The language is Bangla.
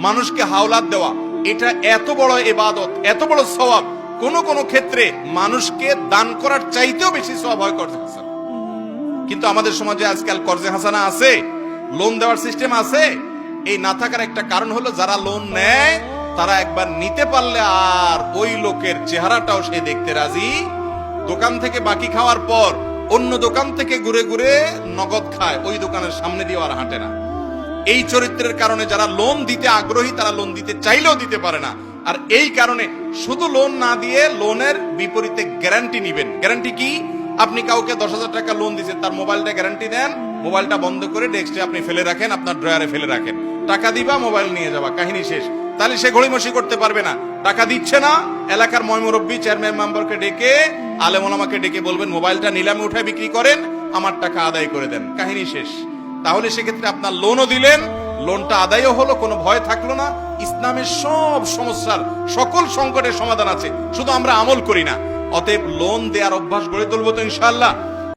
মানুষকে হাওলাত দেওয়া, এটা এত বড় ইবাদত, এত বড় সওয়াব, কোন কোন ক্ষেত্রে মানুষকে দান করার চাইতেও বেশি সওয়াব হয় কর্জে হাসানা। কিন্তু আমাদের সমাজে আজকাল কর্জে হাসানা আছে, লোন দেওয়ার সিস্টেম আছে। এই না থাকার একটা কারণ হলো যারা লোন নেয় তারা একবার নিতে পারলে আর ওই লোকের চেহারাটাও সে দেখতে রাজি। দোকান থেকে বাকি খাওয়ার পর অন্য দোকান থেকে ঘুরে ঘুরে নগদ খায়, ওই দোকানের সামনে দিয়ে আর হাঁটে না। এই চরিত্রের কারণে যারা লোন দিতে আগ্রহী তারা লোন দিতে চাইলেও দিতে পারে না। আর এই কারণে শুধু লোন না দিয়ে লোনের বিপরীতে গ্যারান্টি নিবেন। গ্যারান্টি কি? আপনি কাউকে 10,000 টাকা লোন দিচ্ছেন, তার মোবাইলটা গ্যারান্টি দেন, মোবাইলটা বন্ধ করে ডেস্কে আপনি ফেলে রাখেন, আপনার ড্রয়ারে ফেলে রাখেন, টাকা দিবা মোবাইল নিয়ে যাবা, কাহিনী শেষ। তাহলে সে গড়িমসি করতে পারবে না। টাকা দিচ্ছে না, এলাকার ময়মুরব্বী চেয়ারম্যান মেম্বারকে ডেকে, আলেম ওলামাকে ডেকে বলবেন মোবাইলটা নিলামে উঠায় বিক্রি করেন, আমার টাকা আদায় করে দেন, কাহিনী শেষ। তাহলে সেক্ষেত্রে আপনার লোনও দিলেন, লোনটা আদায়ও হলো, কোনো ভয় থাকলো না। ইসলামের সব সমস্যার, সকল সংকটের সমাধান আছে, শুধু আমরা আমল করি না। অতএব লোন দেওয়ার অভ্যাস গড়ে তুলবো তো ইনশাআল্লাহ।